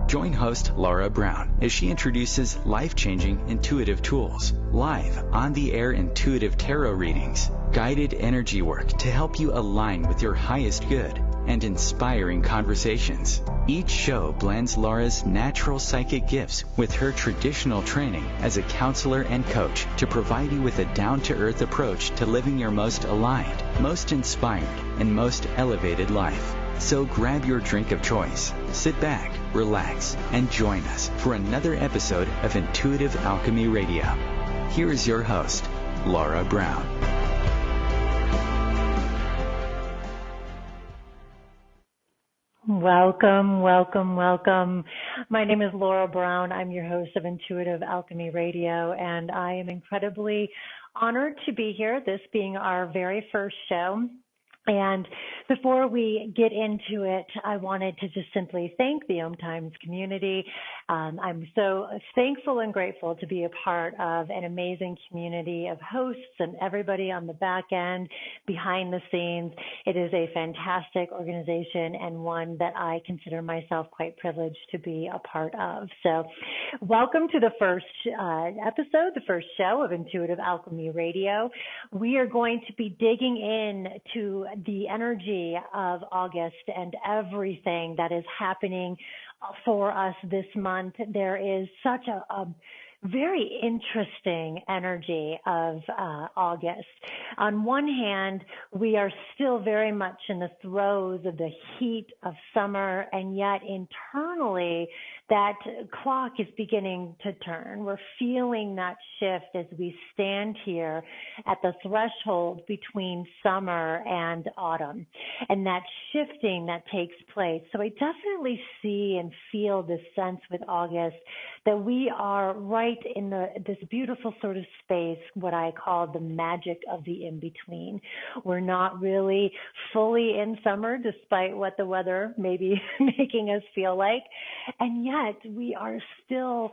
Join host Laura Brown as she introduces life-changing intuitive tools, live on-the-air intuitive tarot readings, guided energy work to help you align with your highest good, and inspiring conversations. Each show blends Laura's natural psychic gifts with her traditional training as a counselor and coach to provide you with a down-to-earth approach to living your most aligned, most inspired, and most elevated life. So grab your drink of choice, sit back, relax, and join us for another episode of Intuitive Alchemy Radio. Here is your host, Laura Brown. Welcome, welcome, welcome. My name is Laura Brown. I'm your host of Intuitive Alchemy Radio, and I am incredibly honored to be here, this being our very first show. And before we get into it, I wanted to just simply thank the OMTimes community. I'm so thankful and grateful to be a part of an amazing community of hosts and everybody on the back end, behind the scenes. It is a fantastic organization and one that I consider myself quite privileged to be a part of. So welcome to the first episode, the first show of Intuitive Alchemy Radio. We are going to be digging into the energy of August and everything that is happening for us this month. There is such a very interesting energy of August. On one hand, we are still very much in the throes of the heat of summer, and yet internally that clock is beginning to turn. We're feeling that shift as we stand here at the threshold between summer and autumn, and that shifting that takes place. So I definitely see and feel this sense with August that we are right in this beautiful sort of space, what I call the magic of the in-between. We're not really fully in summer, despite what the weather may be making us feel like. And yet we are still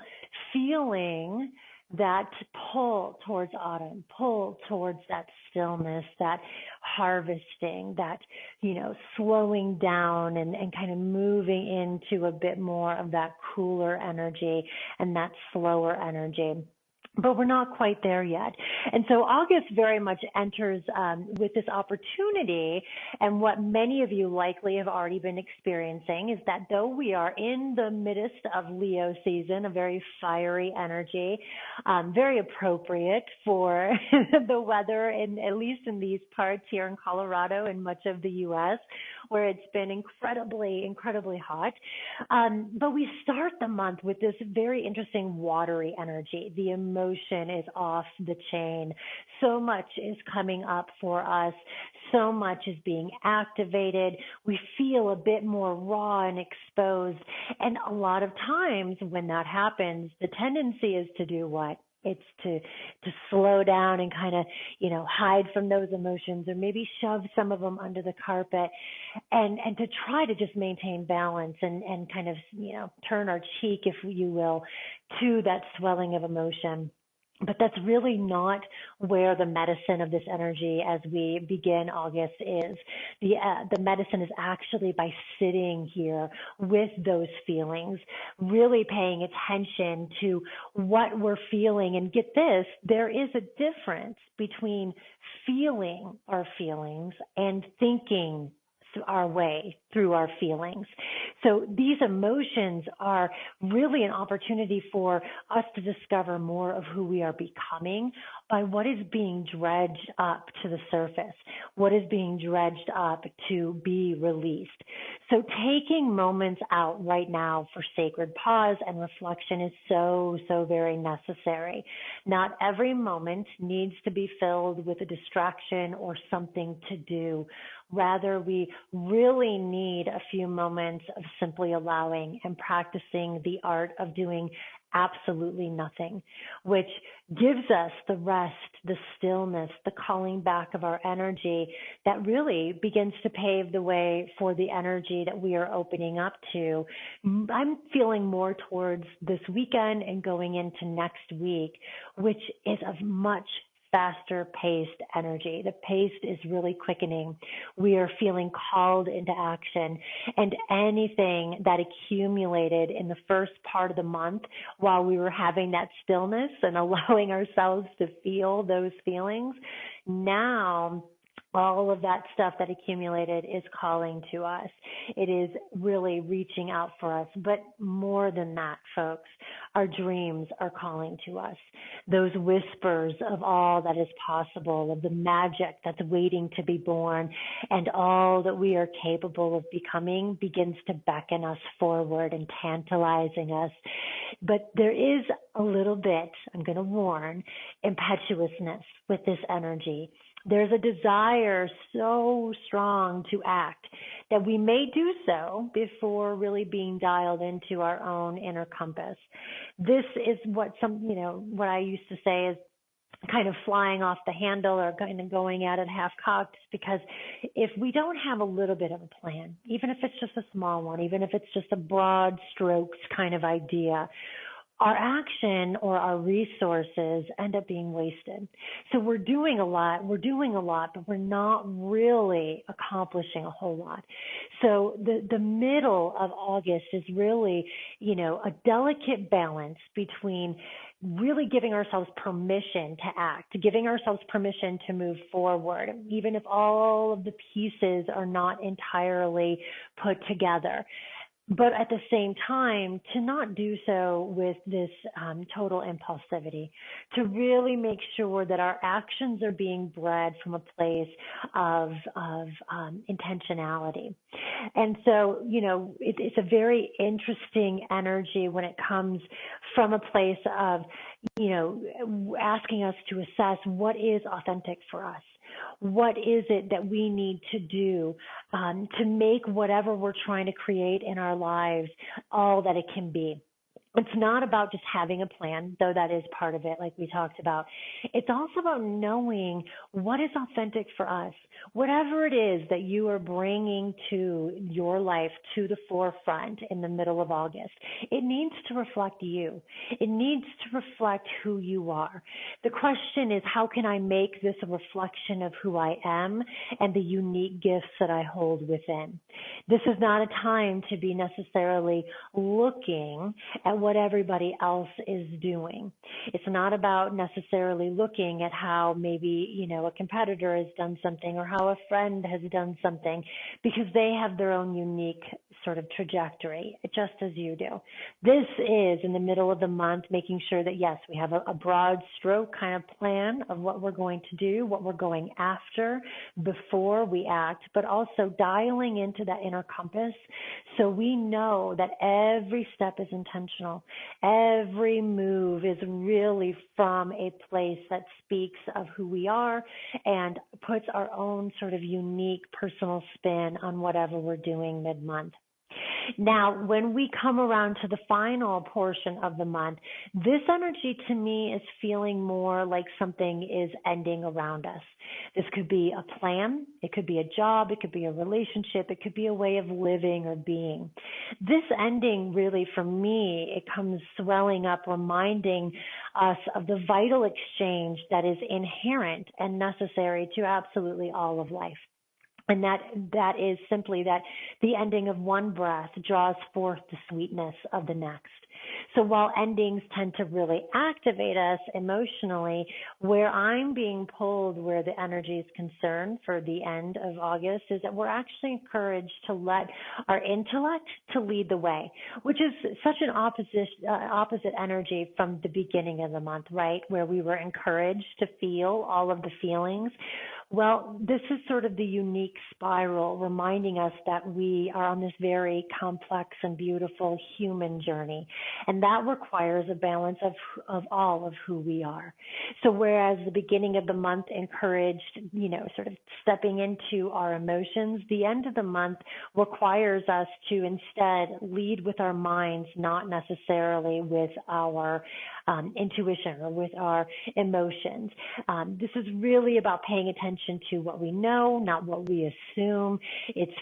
feeling that pull towards autumn, pull towards that stillness, that harvesting, that, slowing down and kind of moving into a bit more of that cooler energy and that slower energy. But we're not quite there yet. And so August very much enters with this opportunity, and what many of you likely have already been experiencing is that though we are in the midst of Leo season, a very fiery energy, very appropriate for the weather, at least in these parts here in Colorado and much of the U.S., where it's been incredibly, incredibly hot. But we start the month with this very interesting watery energy. The emotion is off the chain. So much is coming up for us. So much is being activated. We feel a bit more raw and exposed. And a lot of times when that happens, the tendency is to do what? It's to slow down and kind of, hide from those emotions, or maybe shove some of them under the carpet, and to try to just maintain balance and kind of, turn our cheek, if you will, to that swelling of emotion. But that's really not where the medicine of this energy as we begin August is. The medicine is actually by sitting here with those feelings, really paying attention to what we're feeling. And get this, there is a difference between feeling our feelings and thinking our way through our feelings. So these emotions are really an opportunity for us to discover more of who we are becoming by what is being dredged up to the surface, what is being dredged up to be released. So taking moments out right now for sacred pause and reflection is so, so very necessary. Not every moment needs to be filled with a distraction or something to do. Rather, we really need a few moments of simply allowing and practicing the art of doing absolutely nothing, which gives us the rest, the stillness, the calling back of our energy that really begins to pave the way for the energy that we are opening up to. I'm feeling more towards this weekend and going into next week, which is of much faster paced energy. The pace is really quickening. We are feeling called into action, and anything that accumulated in the first part of the month while we were having that stillness and allowing ourselves to feel those feelings, now all of that stuff that accumulated is calling to us. It is really reaching out for us. But more than that, folks, our dreams are calling to us. Those whispers of all that is possible, of the magic that's waiting to be born, and all that we are capable of becoming begins to beckon us forward and tantalizing us. But there is a little bit, I'm going to warn, impetuousness with this energy. There's a desire so strong to act that we may do so before really being dialed into our own inner compass. This is what what I used to say is kind of flying off the handle or kind of going at it half-cocked, because if we don't have a little bit of a plan, even if it's just a small one, even if it's just a broad strokes kind of idea, our action or our resources end up being wasted. So we're doing a lot, but we're not really accomplishing a whole lot. So the middle of August is really, a delicate balance between really giving ourselves permission to act, giving ourselves permission to move forward, even if all of the pieces are not entirely put together. But at the same time, to not do so with this total impulsivity, to really make sure that our actions are being bred from a place of intentionality. And so, it's a very interesting energy when it comes from a place of, asking us to assess what is authentic for us. What is it that we need to do to make whatever we're trying to create in our lives all that it can be? It's not about just having a plan, though that is part of it, like we talked about. It's also about knowing what is authentic for us. Whatever it is that you are bringing to your life to the forefront in the middle of August, it needs to reflect you. It needs to reflect who you are. The question is, how can I make this a reflection of who I am and the unique gifts that I hold within? This is not a time to be necessarily looking at what everybody else is doing. It's not about necessarily looking at how maybe, a competitor has done something or how a friend has done something, because they have their own unique sort of trajectory, just as you do. This is in the middle of the month, making sure that, yes, we have a broad stroke kind of plan of what we're going to do, what we're going after before we act, but also dialing into that inner compass so we know that every step is intentional. Every move is really from a place that speaks of who we are and puts our own sort of unique personal spin on whatever we're doing mid-month. Now, when we come around to the final portion of the month, this energy to me is feeling more like something is ending around us. This could be a plan, it could be a job, it could be a relationship, it could be a way of living or being. This ending really, for me, it comes swelling up, reminding us of the vital exchange that is inherent and necessary to absolutely all of life. And that is simply that the ending of one breath draws forth the sweetness of the next. So while endings tend to really activate us emotionally, where I'm being pulled, where the energy is concerned for the end of August, is that we're actually encouraged to let our intellect to lead the way, which is such an opposite energy from the beginning of the month, right? Where we were encouraged to feel all of the feelings. Well, this is sort of the unique spiral, reminding us that we are on this very complex and beautiful human journey. And that requires a balance of all of who we are. So whereas the beginning of the month encouraged, sort of stepping into our emotions, the end of the month requires us to instead lead with our minds, not necessarily with our intuition or with our emotions. This is really about paying attention to what we know, not what we assume. It's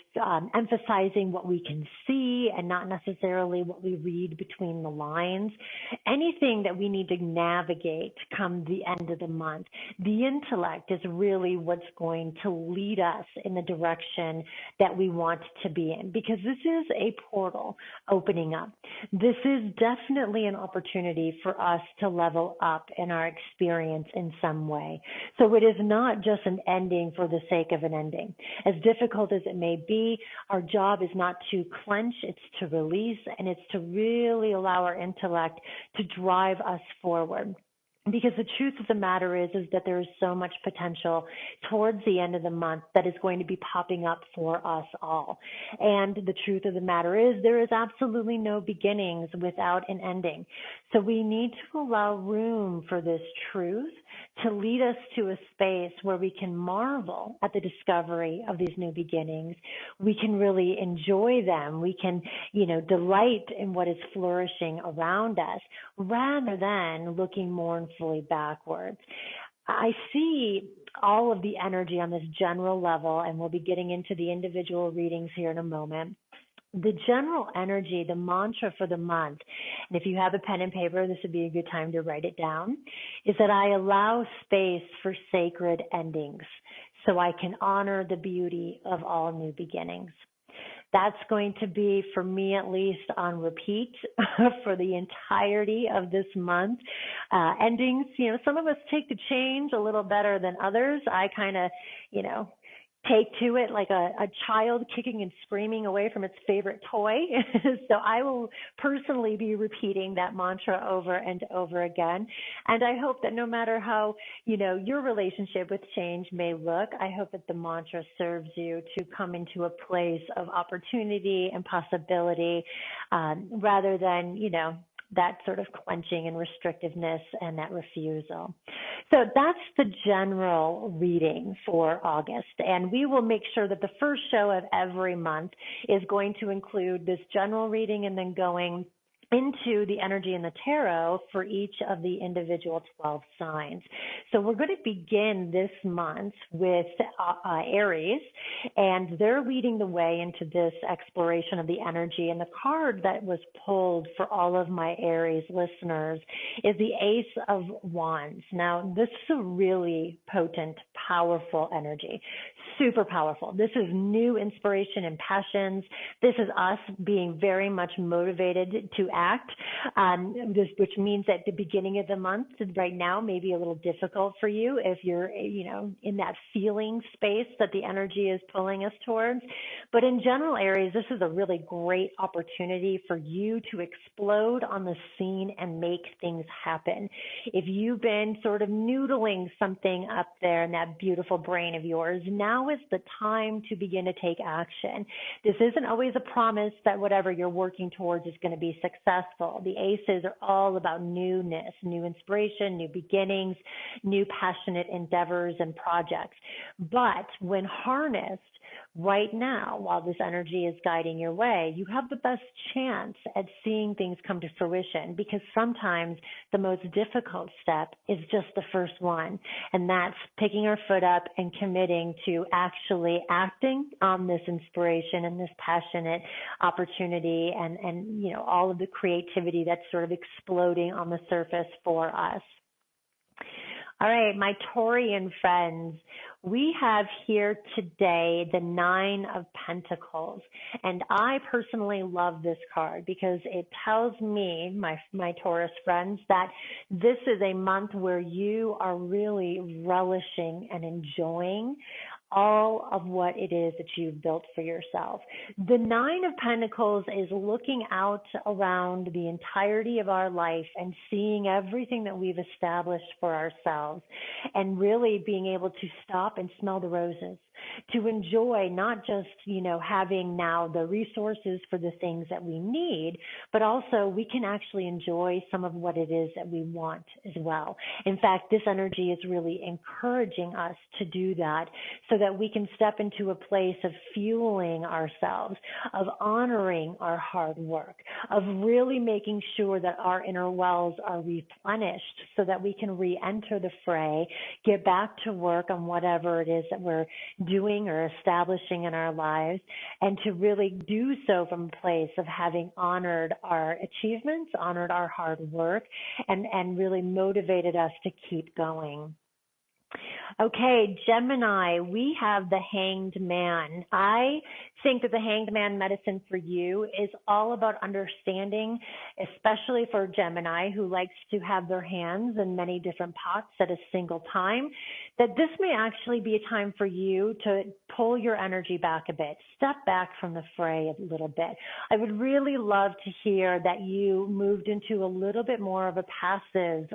emphasizing what we can see and not necessarily what we read between the lines. Anything that we need to navigate come the end of the month, the intellect is really what's going to lead us in the direction that we want to be in, because this is a portal opening up. This is definitely an opportunity for us to level up in our experience in some way. So it is not just an ending for the sake of an ending. As difficult as it may be, our job is not to clench, it's to release, and it's to really allow our intellect to drive us forward. Because the truth of the matter is that there is so much potential towards the end of the month that is going to be popping up for us all. And the truth of the matter is there is absolutely no beginnings without an ending. So we need to allow room for this truth to lead us to a space where we can marvel at the discovery of these new beginnings. We can really enjoy them. We can, delight in what is flourishing around us rather than looking mournfully backwards. I see all of the energy on this general level, and we'll be getting into the individual readings here in a moment. The general energy, the mantra for the month, and if you have a pen and paper, this would be a good time to write it down, is that I allow space for sacred endings so I can honor the beauty of all new beginnings. That's going to be, for me at least, on repeat for the entirety of this month. Endings, some of us take the change a little better than others. I kind of, take to it like a child kicking and screaming away from its favorite toy. So I will personally be repeating that mantra over and over again. And I hope that no matter how, your relationship with change may look, I hope that the mantra serves you to come into a place of opportunity and possibility, rather than, that sort of clenching and restrictiveness and that refusal. So that's the general reading for August. And we will make sure that the first show of every month is going to include this general reading and then going into the energy in the tarot for each of the individual 12 signs. So we're going to begin this month with Aries, and they're leading the way into this exploration of the energy. And the card that was pulled for all of my Aries listeners is the Ace of Wands. Now, this is a really potent, powerful energy, super powerful. This is new inspiration and passions. This is us being very much motivated to act, which means that the beginning of the month right now may be a little difficult for you if you're, in that feeling space that the energy is pulling us towards. But in general, Aries, this is a really great opportunity for you to explode on the scene and make things happen. If you've been sort of noodling something up there in that beautiful brain of yours, now is the time to begin to take action. This isn't always a promise that whatever you're working towards is going to be successful. The aces are all about newness, new inspiration, new beginnings, new passionate endeavors and projects. But when harnessed right now, while this energy is guiding your way, you have the best chance at seeing things come to fruition, because sometimes the most difficult step is just the first one. And that's picking our foot up and committing to actually acting on this inspiration and this passionate opportunity and all of the creativity that's sort of exploding on the surface for us. All right, my Taurian friends, we have here today the Nine of Pentacles. And I personally love this card because it tells me, my Taurus friends, that this is a month where you are really relishing and enjoying all of what it is that you've built for yourself. The Nine of Pentacles is looking out around the entirety of our life and seeing everything that we've established for ourselves and really being able to stop and smell the roses. to enjoy not just, having now the resources for the things that we need, but also we can actually enjoy some of what it is that we want as well. In fact, this energy is really encouraging us to do that so that we can step into a place of fueling ourselves, of honoring our hard work, of really making sure that our inner wells are replenished so that we can re-enter the fray, get back to work on whatever it is that we're doing or establishing in our lives, and to really do so from a place of having honored our achievements, honored our hard work, and really motivated us to keep going. Okay, Gemini, we have the Hanged Man. I think that the Hanged Man medicine for you is all about understanding, especially for Gemini who likes to have their hands in many different pots at a single time, that this may actually be a time for you to pull your energy back a bit, step back from the fray a little bit. I would really love to hear that you moved into a little bit more of a passive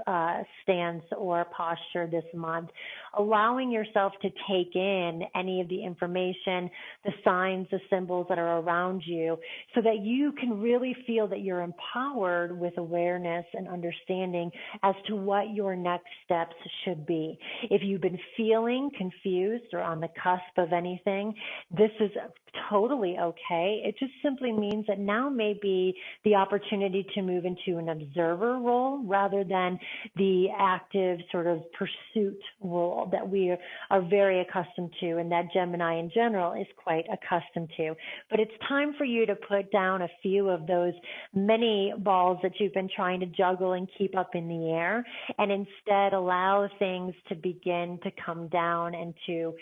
stance or posture this month, allowing yourself to take in any of the information, the signs, the symbols that are around you, so that you can really feel that you're empowered with awareness and understanding as to what your next steps should be. If you've been feeling confused or on the cusp of anything, this is totally okay. It just simply means that now may be the opportunity to move into an observer role rather than the active sort of pursuit role that we are very accustomed to and that Gemini in general is quite accustomed to. But it's time for you to put down a few of those many balls that you've been trying to juggle and keep up in the air, and instead allow things to begin to come down and to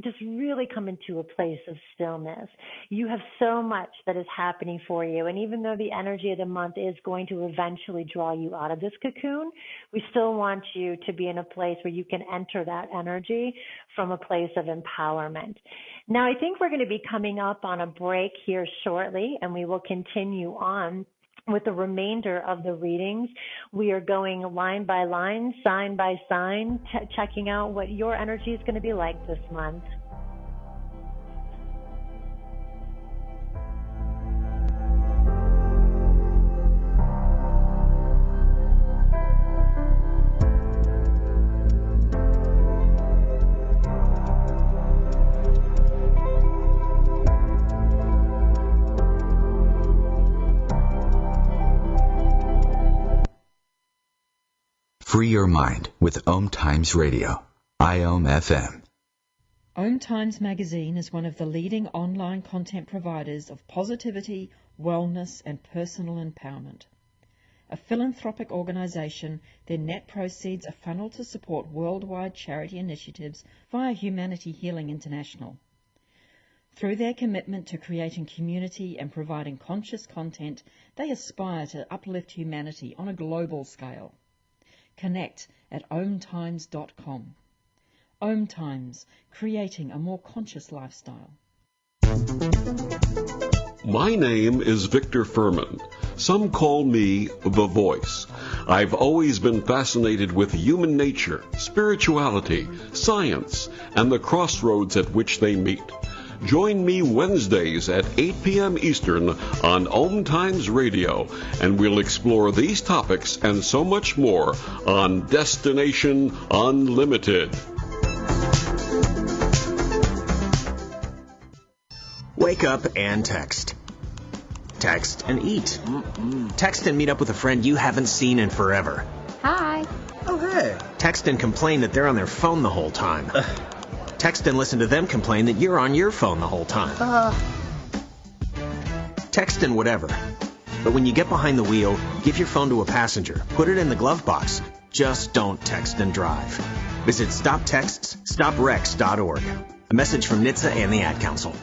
just really come into a place of stillness. You have so much that is happening for you, and even though the energy of the month is going to eventually draw you out of this cocoon, we still want you to be in a place where you can enter that energy from a place of empowerment. Now, I think we're going to be coming up on a break here shortly, and we will continue on with the remainder of the readings. We are going line by line, sign by sign, checking out what your energy is going to be like this month. Free your mind with OMTimes Radio, IOM FM. OMTimes magazine is one of the leading online content providers of positivity, wellness, and personal empowerment. A philanthropic organisation, their net proceeds are funneled to support worldwide charity initiatives via Humanity Healing International. Through their commitment to creating community and providing conscious content, they aspire to uplift humanity on a global scale. Connect at omtimes.com. OMTimes, creating a more conscious lifestyle. My name is Victor Furman. Some call me The Voice. I've always been fascinated with human nature, spirituality, science, and the crossroads at which they meet. Join me Wednesdays at 8 p.m. Eastern on OMTimes Radio, and we'll explore these topics and so much more on Destination Unlimited. Wake up and text. Text and eat. Text and meet up with a friend you haven't seen in forever. Hi. Oh, hey. Text and complain that they're on their phone the whole time. Text and listen to them complain that you're on your phone the whole time. Text and whatever. But when you get behind the wheel, give your phone to a passenger. Put it in the glove box. Just don't text and drive. Visit StopTextsStopWrecks.org. A message from NHTSA and the Ad Council.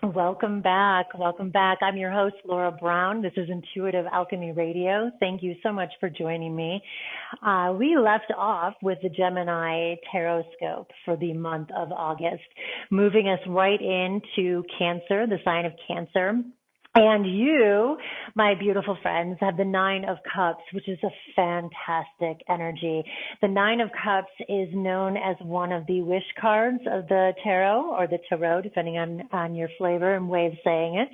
Welcome back. Welcome back. I'm your host, Laura Brown. This is Intuitive Alchemy Radio. Thank you so much for joining me. We left off with the Gemini Tarot Scope for the month of August, moving us right into Cancer, the sign of Cancer. And you, my beautiful friends, have the Nine of Cups, which is a fantastic energy. The Nine of Cups is known as one of the wish cards of the tarot, or the tarot, depending on your flavor and way of saying it.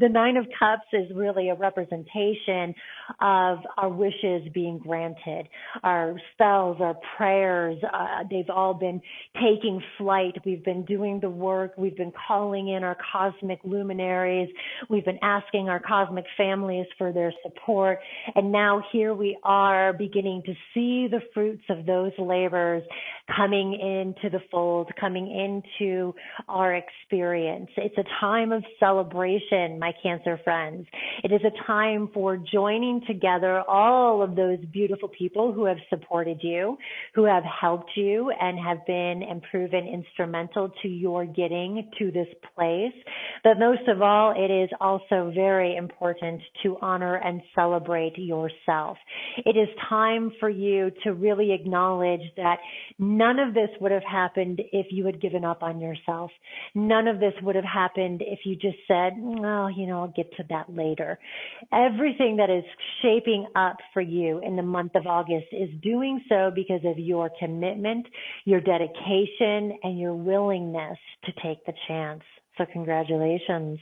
The Nine of Cups is really a representation of our wishes being granted. Our spells, our prayers, they've all been taking flight. We've been doing the work. We've been calling in our cosmic luminaries. We've been asking our cosmic families for their support. And now here we are beginning to see the fruits of those labors coming into the fold, coming into our experience. It's a time of celebration, my Cancer friends. It is a time for joining together all of those beautiful people who have supported you, who have helped you, and have been and proven instrumental to your getting to this place. But most of all, it is also very important to honor and celebrate yourself. It is time for you to really acknowledge that none of this would have happened if you had given up on yourself. None of this would have happened if you just said, well, I'll get to that later. Everything that is shaping up for you in the month of August is doing so because of your commitment, your dedication, and your willingness to take the chance. So congratulations.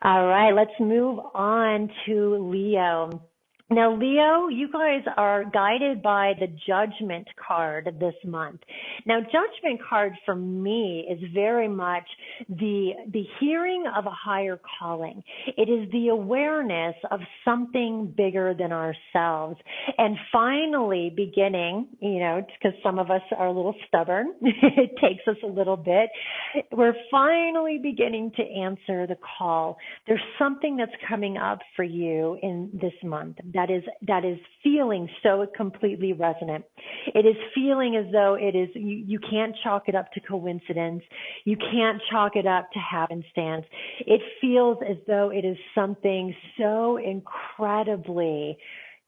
All right, let's move on to Leo. Now, Leo, you guys are guided by the Judgment card this month. Now, Judgment card for me is very much the hearing of a higher calling. It is the awareness of something bigger than ourselves. And finally beginning, because some of us are a little stubborn, it takes us a little bit, we're finally beginning to answer the call. There's something that's coming up for you in this month that is feeling so completely resonant. It is feeling as though it is, you can't chalk it up to coincidence. You can't chalk it up to happenstance. It feels as though it is something so incredibly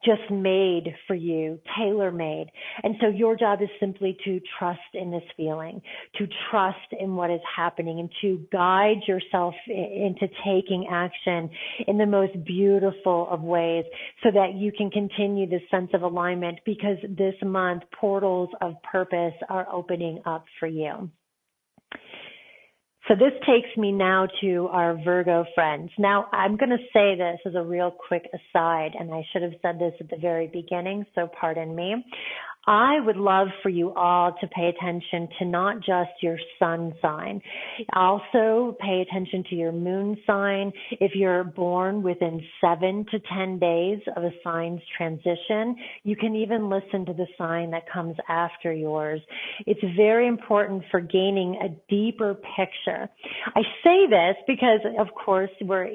just made for you, tailor-made. And so your job is simply to trust in this feeling, to trust in what is happening, and to guide yourself into taking action in the most beautiful of ways so that you can continue this sense of alignment, because this month portals of purpose are opening up for you. So this takes me now to our Virgo friends. Now, I'm going to say this as a real quick aside, and I should have said this at the very beginning, so pardon me. I would love for you all to pay attention to not just your sun sign. Also pay attention to your moon sign. If you're born within 7 to 10 days of a sign's transition, you can even listen to the sign that comes after yours. It's very important for gaining a deeper picture. I say this because, of course, we're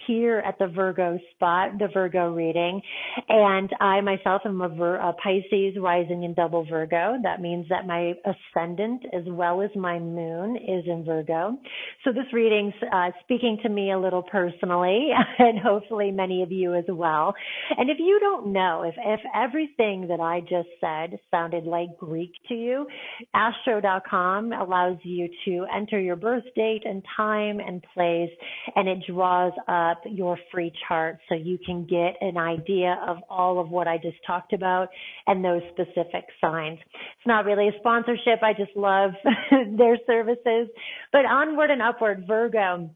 here at the Virgo spot, the Virgo reading, and I myself am a Pisces rising in double Virgo. That means that my ascendant as well as my moon is in Virgo. So this reading's speaking to me a little personally, and hopefully many of you as well. And if you don't know, if everything that I just said sounded like Greek to you, astro.com allows you to enter your birth date and time and place, and it draws up your free chart so you can get an idea of all of what I just talked about and those specific signs. It's not really a sponsorship. I just love their services. But onward and upward, Virgo.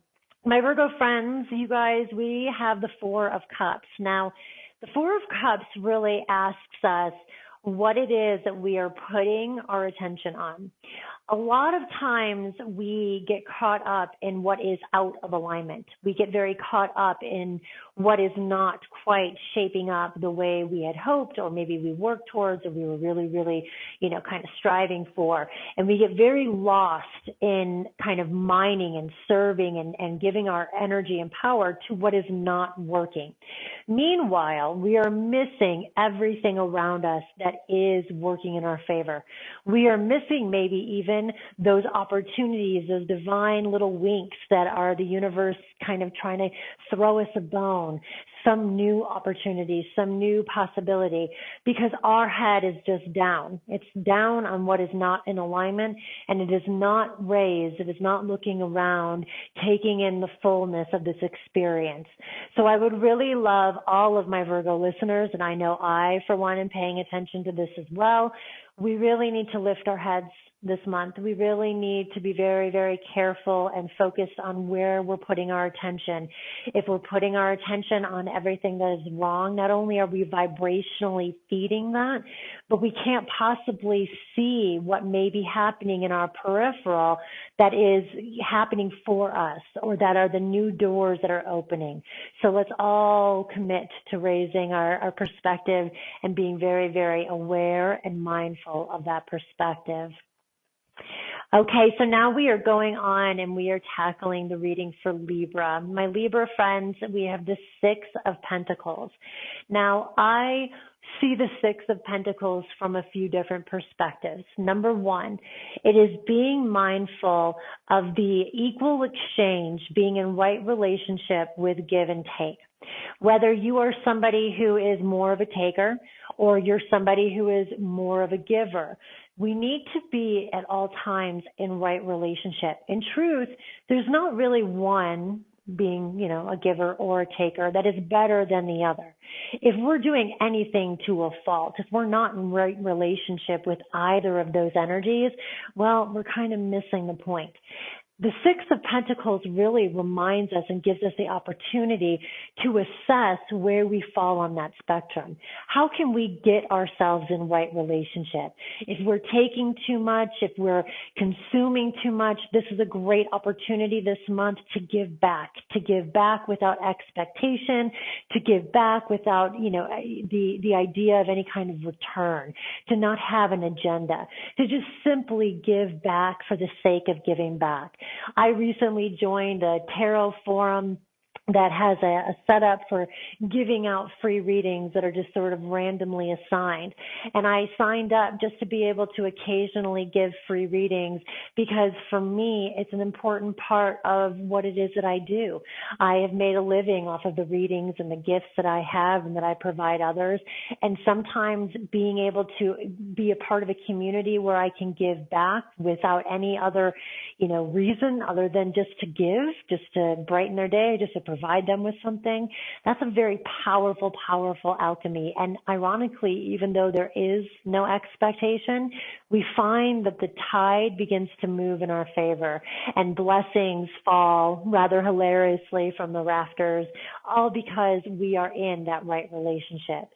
My Virgo friends, you guys, we have the Four of Cups. Now, the Four of Cups really asks us what it is that we are putting our attention on. A lot of times we get caught up in what is out of alignment. We get very caught up in what is not quite shaping up the way we had hoped, or maybe we worked towards, or we were really, really, kind of striving for. And we get very lost in kind of mining and serving and giving our energy and power to what is not working. Meanwhile, we are missing everything around us that is working in our favor. We are missing maybe even those opportunities, those divine little winks that are the universe kind of trying to throw us a bone, some new opportunity, some new possibility, because our head is just down. It's down on what is not in alignment, and it is not raised. It is not looking around, taking in the fullness of this experience. So I would really love all of my Virgo listeners, and I know I, for one, am paying attention to this as well. We really need to lift our heads this month. We really need to be very, very careful and focused on where we're putting our attention. If we're putting our attention on everything that is wrong, not only are we vibrationally feeding that, but we can't possibly see what may be happening in our peripheral that is happening for us, or that are the new doors that are opening. So let's all commit to raising our perspective and being very, very aware and mindful of that perspective. Okay, so now we are going on and we are tackling the reading for Libra. My Libra friends, we have the Six of Pentacles. Now, I see the Six of Pentacles from a few different perspectives. Number one, it is being mindful of the equal exchange, being in right relationship with give and take. Whether you are somebody who is more of a taker or you're somebody who is more of a giver, we need to be at all times in right relationship. In truth, there's not really one being, a giver or a taker that is better than the other. If we're doing anything to a fault, if we're not in right relationship with either of those energies, well, we're kind of missing the point. The Six of Pentacles really reminds us and gives us the opportunity to assess where we fall on that spectrum. How can we get ourselves in right relationship? If we're taking too much, if we're consuming too much, this is a great opportunity this month to give back without expectation, to give back without, the idea of any kind of return, to not have an agenda, to just simply give back for the sake of giving back. I recently joined a tarot forum that has a setup for giving out free readings that are just sort of randomly assigned. And I signed up just to be able to occasionally give free readings because for me, it's an important part of what it is that I do. I have made a living off of the readings and the gifts that I have and that I provide others. And sometimes being able to be a part of a community where I can give back without any other, reason other than just to give, just to brighten their day, just to provide them with something, that's a very powerful, powerful alchemy. And ironically, even though there is no expectation, we find that the tide begins to move in our favor and blessings fall rather hilariously from the rafters, all because we are in that right relationship.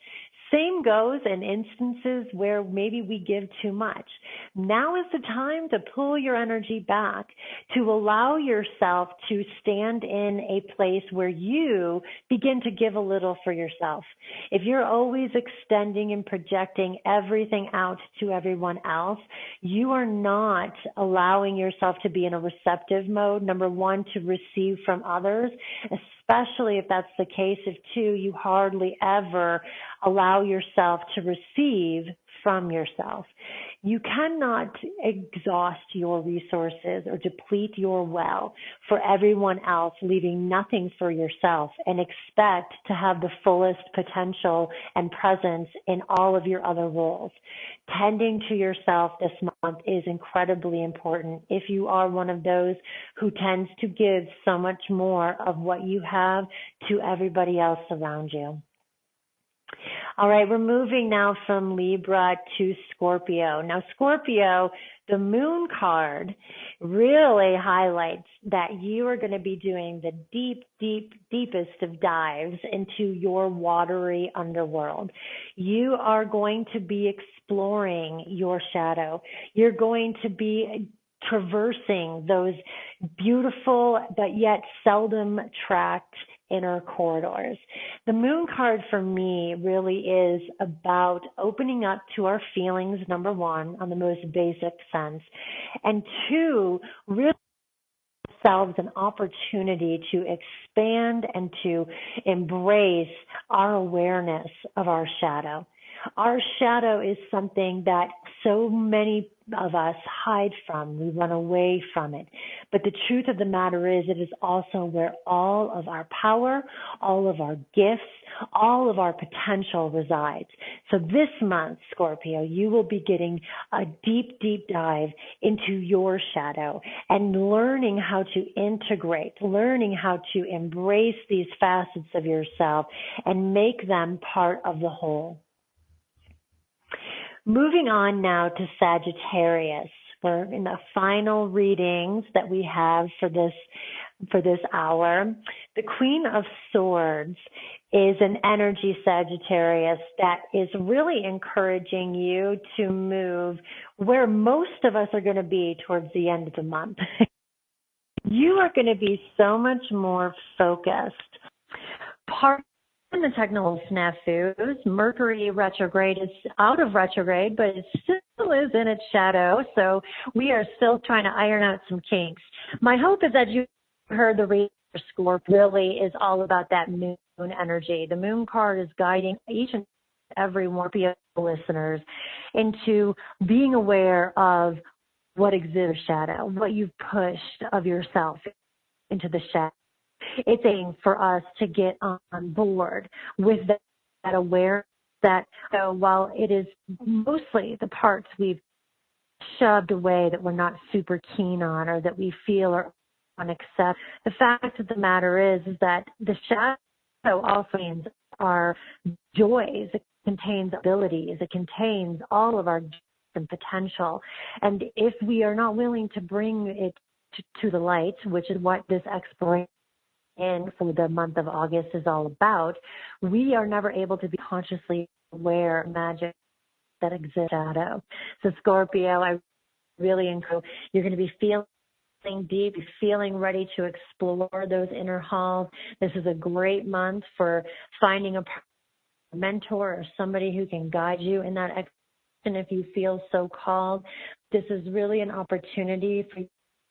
Same goes in instances where maybe we give too much. Now is the time to pull your energy back, to allow yourself to stand in a place where you begin to give a little for yourself. If you're always extending and projecting everything out to everyone else, you are not allowing yourself to be in a receptive mode, number one, to receive from others, especially if that's the case. If two, you hardly ever allow yourself to receive from yourself. You cannot exhaust your resources or deplete your well for everyone else, leaving nothing for yourself, and expect to have the fullest potential and presence in all of your other roles. Tending to yourself this month is incredibly important if you are one of those who tends to give so much more of what you have to everybody else around you. All right, we're moving now from Libra to Scorpio. Now, Scorpio, the moon card really highlights that you are going to be doing the deepest of dives into your watery underworld. You are going to be exploring your shadow. You're going to be traversing those beautiful but yet seldom tracked inner corridors. The moon card for me really is about opening up to our feelings, number one, on the most basic sense, and two, really ourselves an opportunity to expand and to embrace our awareness of our shadow. Our shadow is something that so many of us hide from. We run away from it. But the truth of the matter is, it is also where all of our power, all of our gifts, all of our potential resides. So this month, Scorpio, you will be getting a deep, deep dive into your shadow and learning how to integrate, learning how to embrace these facets of yourself and make them part of the whole. Moving on now to Sagittarius. We're in the final readings that we have for this hour. The Queen of Swords is an energy, Sagittarius, that is really encouraging you to move where most of us are going to be towards the end of the month. You are going to be so much more focused. Part in the technical snafus, Mercury retrograde is out of retrograde, but it still is in its shadow, so we are still trying to iron out some kinks. My hope is that you heard the reader score really is all about that moon energy. The moon card is guiding each and every one of your listeners into being aware of what exists shadow, what you've pushed of yourself into the shadow. It's aiming for us to get on board with that awareness that so while it is mostly the parts we've shoved away that we're not super keen on or that we feel are unacceptable, the fact of the matter is that the shadow also means our joys. It contains abilities. It contains all of our and potential. And if we are not willing to bring it to the light, which is what this exploration for the month of August is all about, we are never able to be consciously aware of magic that exists in shadow. So Scorpio, I really encourage you're going to be feeling deep, feeling ready to explore those inner halls. This is a great month for finding a mentor or somebody who can guide you in that exploration if you feel so called. This is really an opportunity for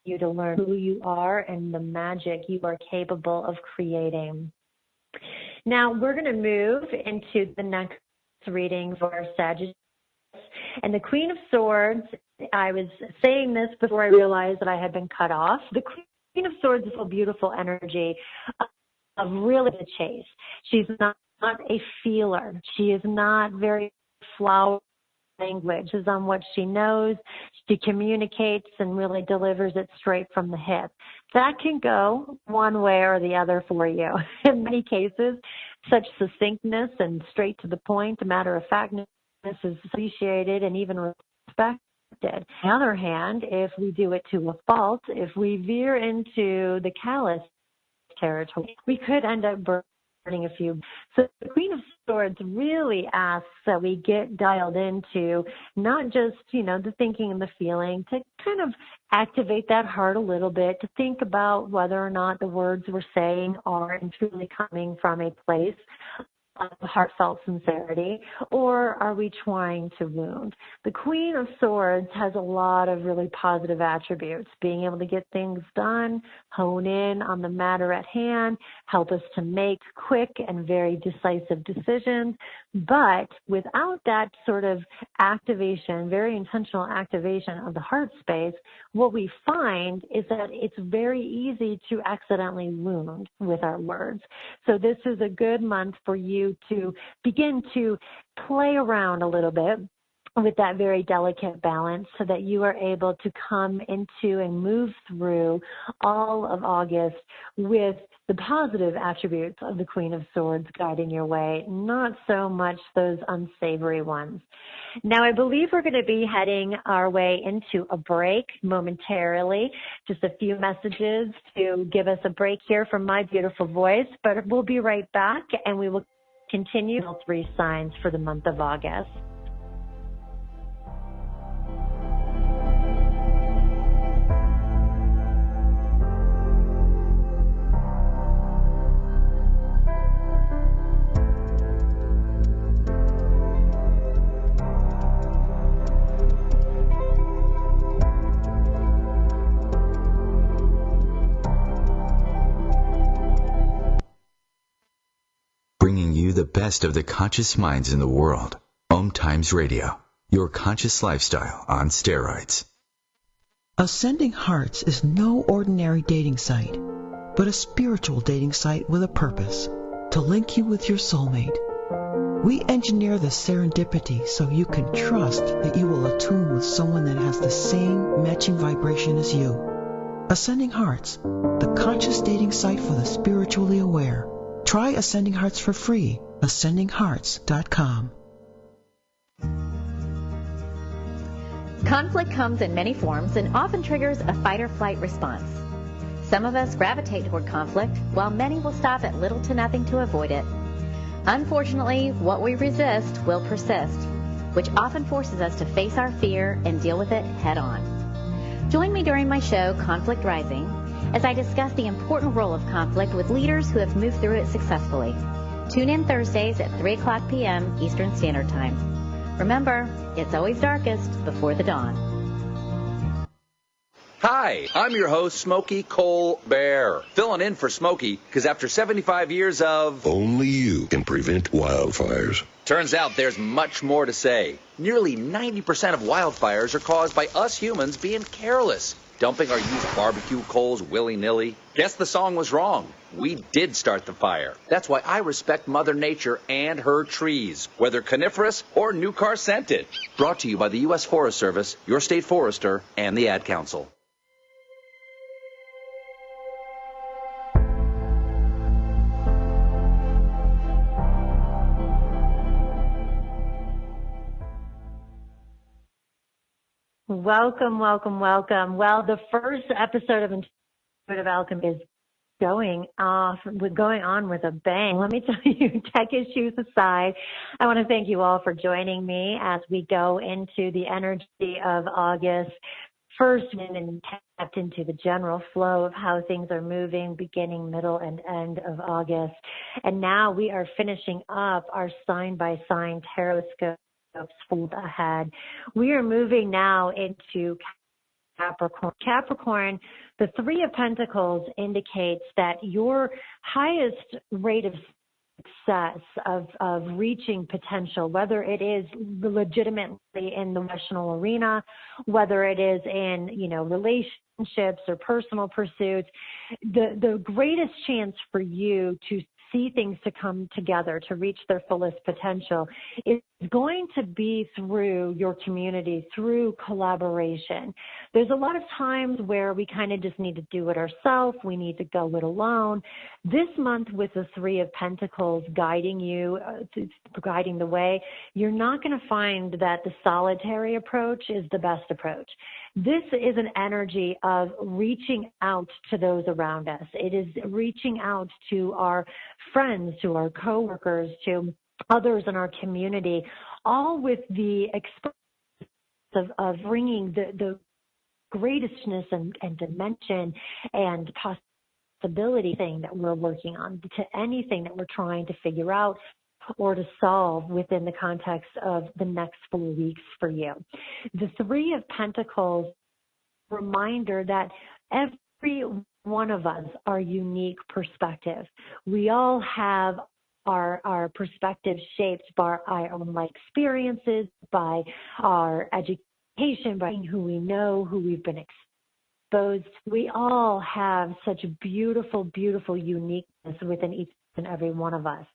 you to learn who you are and the magic you are capable of creating. Now we're going to move into the next reading for Sagittarius. And the Queen of Swords, I was saying this before I realized that I had been cut off. The Queen of Swords is a beautiful energy of really the chase. She's not a feeler. She is not very flowery. Language is on what she knows. She communicates and really delivers it straight from the hip. That can go one way or the other for you. In many cases, such succinctness and straight to the point, matter-of-factness is appreciated and even respected. On the other hand, if we do it to a fault, if we veer into the callous territory, we could end up burning a few. So the Queen of Swords really asks that we get dialed into not just, the thinking and the feeling, to kind of activate that heart a little bit, to think about whether or not the words we're saying are truly coming from a place of heartfelt sincerity, or are we trying to wound? The Queen of Swords has a lot of really positive attributes, being able to get things done, hone in on the matter at hand, help us to make quick and very decisive decisions. But without that sort of activation, very intentional activation of the heart space, what we find is that it's very easy to accidentally wound with our words. So this is a good month for you to begin to play around a little bit with that very delicate balance so that you are able to come into and move through all of August with the positive attributes of the Queen of Swords guiding your way, not so much those unsavory ones. Now, I believe we're going to be heading our way into a break momentarily. Just a few messages to give us a break here from my beautiful voice, but we'll be right back and we will continue all three signs for the month of August. best of the conscious minds in the world. OMTimes Radio, your conscious lifestyle on steroids. Ascending Hearts is no ordinary dating site, but a spiritual dating site with a purpose, to link you with your soulmate. We engineer the serendipity so you can trust that you will attune with someone that has the same matching vibration as you. Ascending Hearts, the conscious dating site for the spiritually aware. Try Ascending Hearts for free. AscendingHearts.com. Conflict comes in many forms and often triggers a fight-or-flight response. Some of us gravitate toward conflict, while many will stop at little to nothing to avoid it. Unfortunately, what we resist will persist, which often forces us to face our fear and deal with it head-on. Join me during my show, Conflict Rising, as I discuss the important role of conflict with leaders who have moved through it successfully. Tune in Thursdays at 3 o'clock p.m. Eastern Standard Time. Remember, it's always darkest before the dawn. Hi, I'm your host, Smokey Colbert, filling in for Smokey because after 75 years of... Only you can prevent wildfires. Turns out there's much more to say. Nearly 90% of wildfires are caused by us humans being careless, dumping our used barbecue coals willy-nilly. Guess the song was wrong. We did start the fire. That's why I respect Mother Nature and her trees, whether coniferous or new car scented. Brought to you by the U.S. Forest Service, your state forester, and the Ad Council. Welcome, welcome, welcome. Well, the first episode of Intuitive Alchemy is going on with a bang. Let me tell you, tech issues aside, I want to thank you all for joining me as we go into the energy of August. First, and tapped into the general flow of how things are moving, beginning, middle, and end of August. And now we are finishing up our sign-by-sign tarot scope. Fold ahead. We are moving now into Capricorn. Capricorn, the Three of Pentacles indicates that your highest rate of success of reaching potential, whether it is legitimately in the professional arena, whether it is in, relationships or personal pursuits, the greatest chance for you to see things to come together, to reach their fullest potential, is going to be through your community, through collaboration. There's a lot of times where we kind of just need to do it ourselves. We need to go it alone. This month, with the Three of Pentacles guiding you, guiding the way, you're not going to find that the solitary approach is the best approach. This is an energy of reaching out to those around us. It is reaching out to our friends, to our coworkers, to others in our community, all with the expression of bringing the greatestness and dimension and possibility thing that we're working on to anything that we're trying to figure out or to solve within the context of the next 4 weeks for you. The Three of Pentacles, reminder that every one of us are unique perspective. We all have our perspective shaped by our own life experiences, by our education, by who we know, who we've been exposed. We all have such beautiful, beautiful uniqueness within each and every one of us.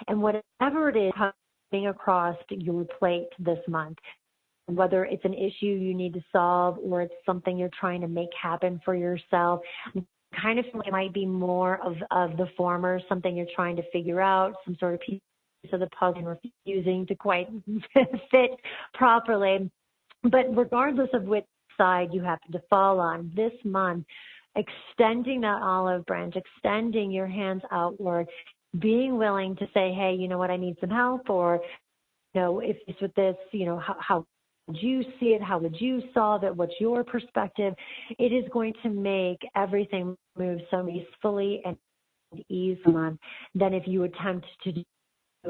And whatever it is coming across your plate this month, whether it's an issue you need to solve or it's something you're trying to make happen for yourself, kind of feel like it might be more of the former, something you're trying to figure out, some sort of piece of the puzzle and refusing to quite fit properly. But regardless of which side you happen to fall on, this month, extending that olive branch, extending your hands outward, being willing to say, hey, you know what, I need some help, or, if it's with this, how would you see it? How would you solve it? What's your perspective? It is going to make everything move so peacefully and easily than if you attempt to do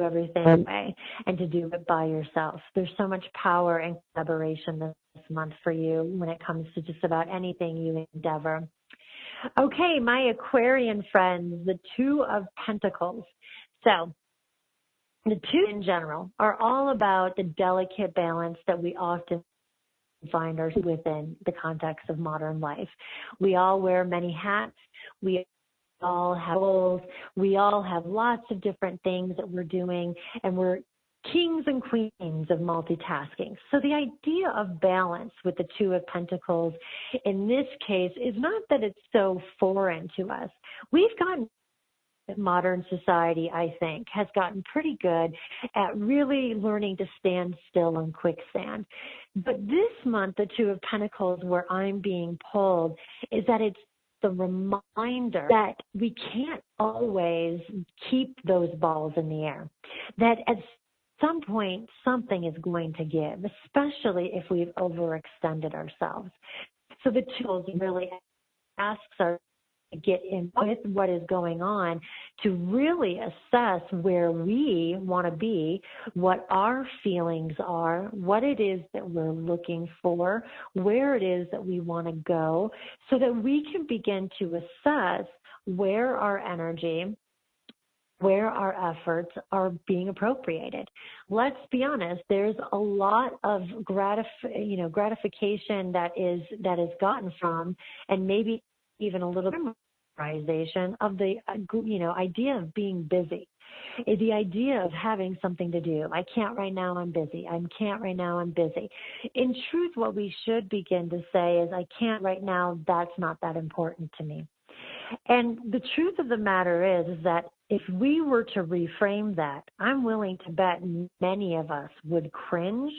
everything away and to do it by yourself. There's so much power and collaboration this month for you when it comes to just about anything you endeavor. Okay, my Aquarian friends, the Two of Pentacles. So The two in general are all about the delicate balance that we often find ourselves within the context of modern life. We all wear many hats. We all have roles. We all have lots of different things that we're doing, and we're kings and queens of multitasking. So the idea of balance with the Two of Pentacles in this case is not that it's so foreign to us. We've gotten modern society, I think, has gotten pretty good at really learning to stand still on quicksand. But this month, the Two of Pentacles, where I'm being pulled, is that it's the reminder that we can't always keep those balls in the air, that at some point something is going to give, especially if we've overextended ourselves. So the tools really asks us to get in with what is going on, to really assess where we want to be, what our feelings are, what it is that we're looking for, where it is that we want to go, so that we can begin to assess where our energy, where our efforts are being appropriated. Let's be honest, there's a lot of gratification that is gotten from, and maybe even a little memorization of the idea of being busy, the idea of having something to do. I can't right now, I'm busy. I can't right now, I'm busy. In truth, what we should begin to say is, I can't right now, that's not that important to me. And the truth of the matter is that if we were to reframe that, I'm willing to bet many of us would cringe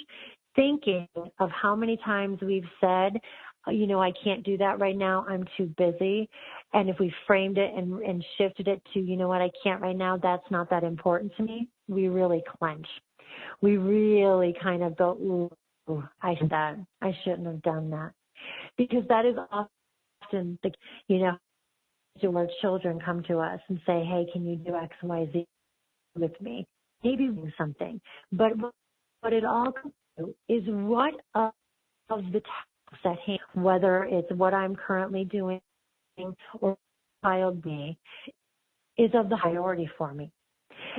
thinking of how many times we've said, I can't do that right now, I'm too busy. And if we framed it and shifted it to, I can't right now, that's not that important to me, we really clench. We really kind of go, ooh, I shouldn't have done that. Because that is often, do our children come to us and say, hey, can you do X, Y, Z with me? Maybe something. But what it all comes to is what of the tasks at hand, whether it's what I'm currently doing or child me, is of the priority for me.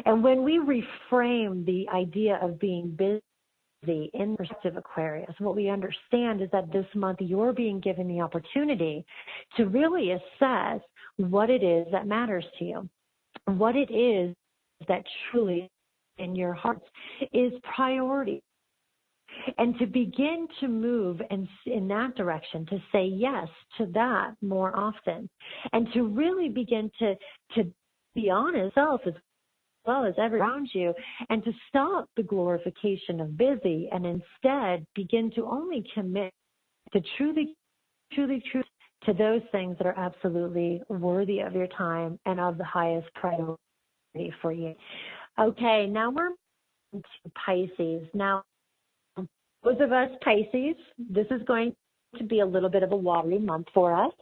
And when we reframe the idea of being busy in the perspective of Aquarius, what we understand is that this month you're being given the opportunity to really assess what it is that matters to you, what it is that truly in your heart is priority. And to begin to move in that direction, to say yes to that more often, and to really begin to be honest self as well as everyone around you, and to stop the glorification of busy and instead begin to only commit to truly to those things that are absolutely worthy of your time and of the highest priority for you. Okay, now we're to Pisces. Now, those of us Pisces, this is going to be a little bit of a watery month for us.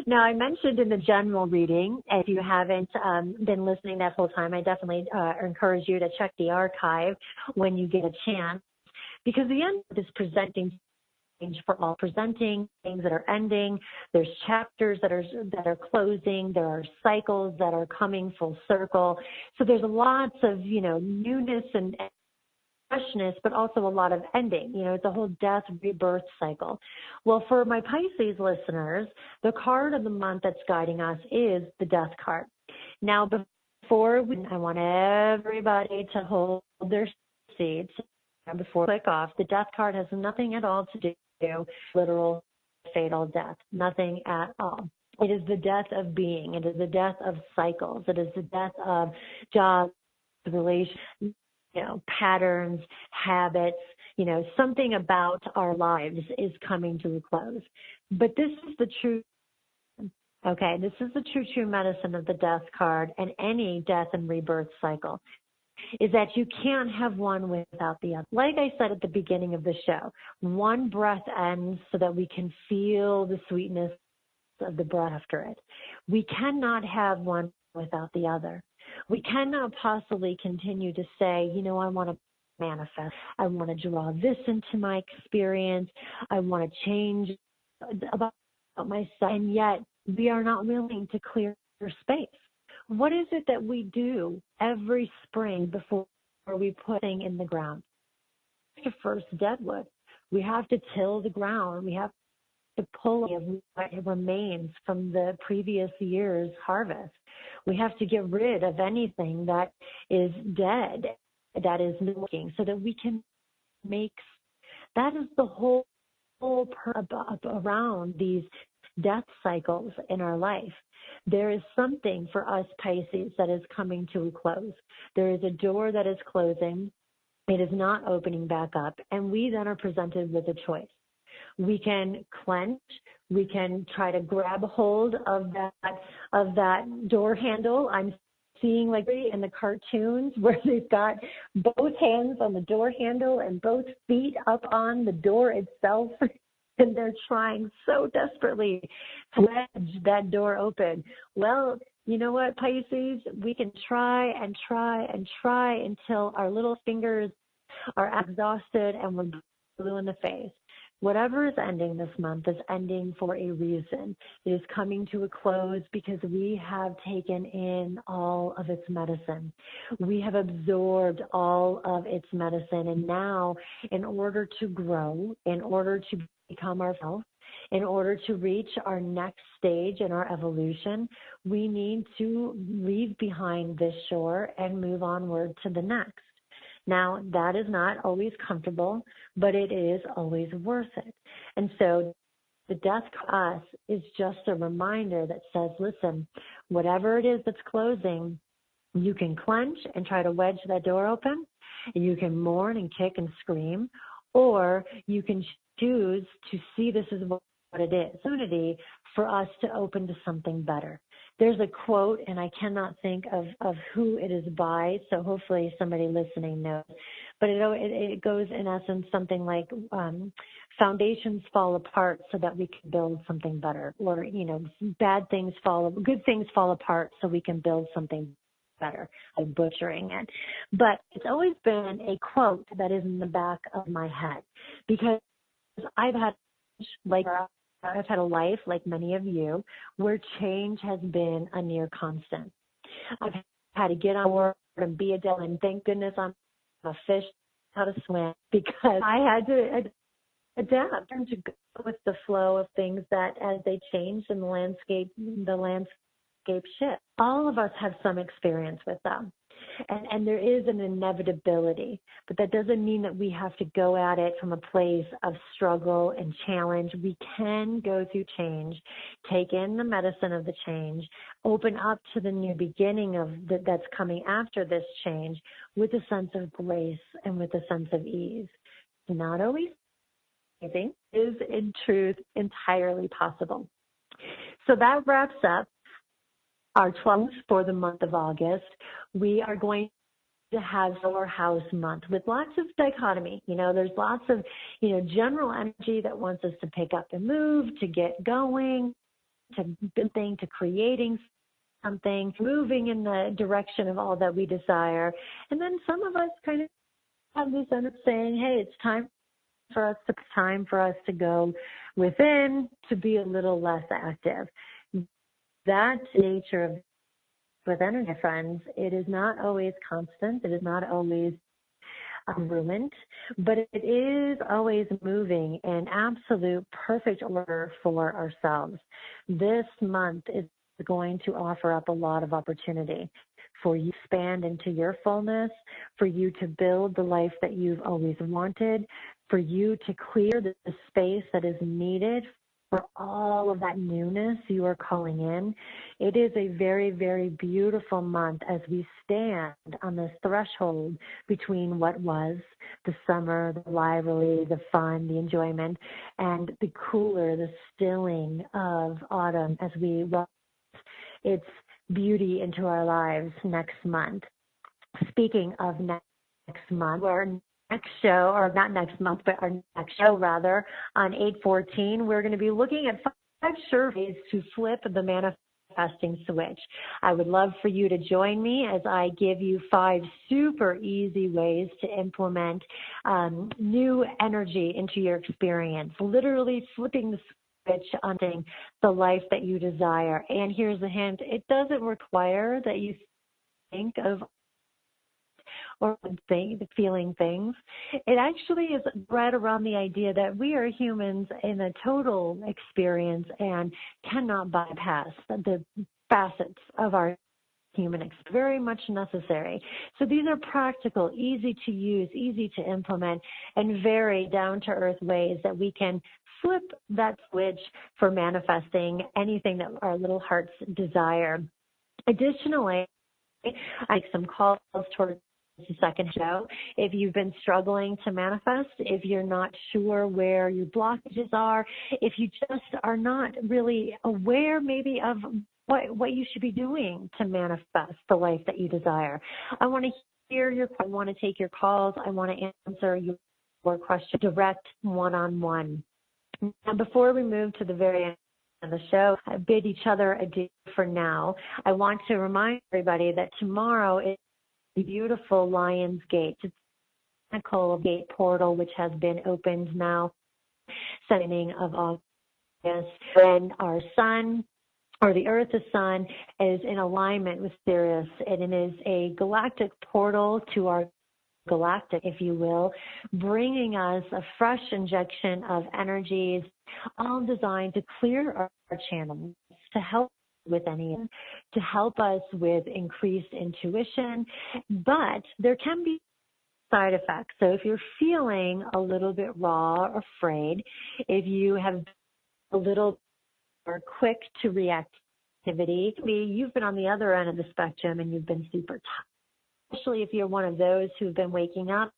Now, I mentioned in the general reading, if you haven't been listening that whole time, I definitely encourage you to check the archive when you get a chance, because the end is presenting for all, presenting things that are ending. There's chapters that are closing. There are cycles that are coming full circle. So there's lots of newness and freshness, but also a lot of ending. It's a whole death rebirth cycle. Well, for my Pisces listeners, the card of the month that's guiding us is the Death card. Now, I want everybody to hold their seats. Before we click off, the Death card has nothing at all to do with literal fatal death. Nothing at all. It is the death of being. It is the death of cycles. It is the death of jobs, relations, patterns, habits, something about our lives is coming to a close. But this is the true, this is the true medicine of the Death card and any death and rebirth cycle, is that you can't have one without the other. Like I said at the beginning of the show, one breath ends so that we can feel the sweetness of the breath after it. We cannot have one without the other. We cannot possibly continue to say, I want to manifest. I want to draw this into my experience. I want to change about myself. And yet we are not willing to clear space. What is it that we do every spring before we put things in the ground? To first deadwood. We have to till the ground. We have to pull what remains from the previous year's harvest. We have to get rid of anything that is dead, that is working, so that we can make. That is the whole around these death cycles in our life. There is something for us Pisces that is coming to a close. There is a door that is closing. It is not opening back up, and we then are presented with a choice. We can clench, we can try to grab hold of that door handle. I'm seeing like in the cartoons where they've got both hands on the door handle and both feet up on the door itself, and they're trying so desperately to wedge that door open. Well, you know what, Pisces? We can try and try and try until our little fingers are exhausted and we're blue in the face. Whatever is ending this month is ending for a reason. It is coming to a close because we have taken in all of its medicine. We have absorbed all of its medicine. And now, in order to grow, in order to become ourselves, in order to reach our next stage in our evolution, we need to leave behind this shore and move onward to the next. Now, that is not always comfortable, but it is always worth it. And so the death to us is just a reminder that says, listen, whatever it is that's closing, you can clench and try to wedge that door open. You can mourn and kick and scream, or you can choose to see this as what it is, opportunity for us to open to something better. There's a quote, and I cannot think of who it is by, so hopefully somebody listening knows. But it goes in essence something like foundations fall apart so that we can build something better, or good things fall apart so we can build something better. I'm butchering it, but it's always been a quote that is in the back of my head because I've had a life, like many of you, where change has been a near constant. I've had to get on board and be a devil, and thank goodness I'm a fish, how to swim, because I had to adapt and to go with the flow of things that as they change and the landscape shift. All of us have some experience with them. And there is an inevitability, but that doesn't mean that we have to go at it from a place of struggle and challenge. We can go through change, take in the medicine of the change, open up to the new beginning that's coming after this change with a sense of grace and with a sense of ease. Not always easy, is in truth entirely possible. So that wraps up our 12th for the month of August. We are going to have our house month with lots of dichotomy. There's lots of, general energy that wants us to pick up and move, to get going, to creating something, moving in the direction of all that we desire. And then some of us kind of have this end of saying, hey, it's time for us to go within, to be a little less active. That nature of with energy, friends, it is not always constant. It is not always ruined, but it is always moving in absolute perfect order for ourselves. This month is going to offer up a lot of opportunity for you to expand into your fullness, for you to build the life that you've always wanted, for you to clear the space that is needed for all of that newness you are calling in. It is a very, very beautiful month as we stand on this threshold between what was the summer, the lively, the fun, the enjoyment, and the cooler, the stilling of autumn as we welcome its beauty into our lives next month. Speaking of next month, our next show, or not next month, but our next show rather, on 8/14, we're going to be looking at 5 surveys to flip the manifesting switch. I would love for you to join me as I give you 5 super easy ways to implement new energy into your experience, literally flipping the on the life that you desire. And here's the hint, it doesn't require that you think of or feeling things. It actually is right around the idea that we are humans in a total experience and cannot bypass the facets of our human experience. Very much necessary. So these are practical, easy to use, easy to implement, and very down-to-earth ways that we can flip that switch for manifesting anything that our little hearts desire. Additionally, I make some calls towards the second show. If you've been struggling to manifest, if you're not sure where your blockages are, if you just are not really aware maybe of what you should be doing to manifest the life that you desire. I want to I want to take your calls. I want to answer your question direct one-on-one. Now, before we move to the very end of the show, I bid each other adieu for now. I want to remind everybody that tomorrow is the beautiful Lion's Gate. It's a pinnacle gate portal which has been opened now, beginning of August, when our sun, or the Earth, the sun, is in alignment with Sirius, and it is a galactic portal to our galactic, if you will, bringing us a fresh injection of energies, all designed to clear our channels, to help with to help us with increased intuition. But there can be side effects. So if you're feeling a little bit raw or afraid, if you have a little or quick to reactivity, you've been on the other end of the spectrum and you've been super tired. Especially if you're one of those who've been waking up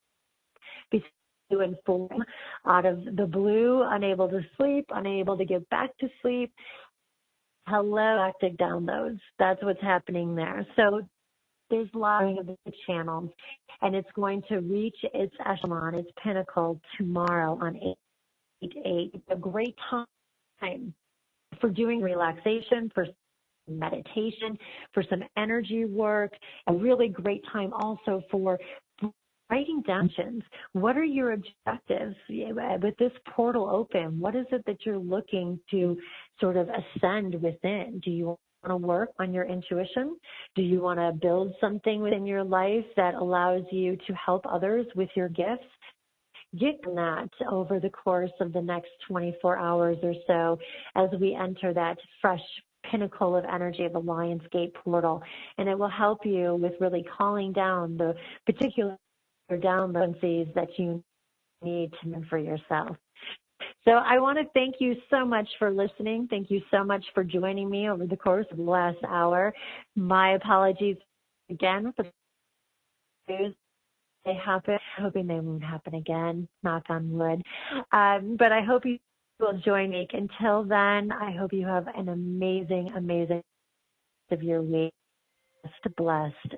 between 2 and 4 out of the blue, unable to sleep, unable to get back to sleep. Hello, galactic downloads. That's what's happening there. So there's lots of the channels, and it's going to reach its echelon, its pinnacle tomorrow on 8/8. It's a great time for doing relaxation, for meditation, for some energy work, a really great time also for writing down. What are your objectives with this portal open? What is it that you're looking to sort of ascend within? Do you want to work on your intuition? Do you want to build something within your life that allows you to help others with your gifts? Get that over the course of the next 24 hours or so as we enter that fresh pinnacle of energy of the Lion's Gate portal. And it will help you with really calling down the particular downloads that you need to know for yourself. So I want to thank you so much for listening. Thank you so much for joining me over the course of the last hour. My apologies again for the news. They happen, hoping they won't happen again, knock on wood. But I hope you will join me. Until then, I hope you have an amazing, amazing of your week. Blessed.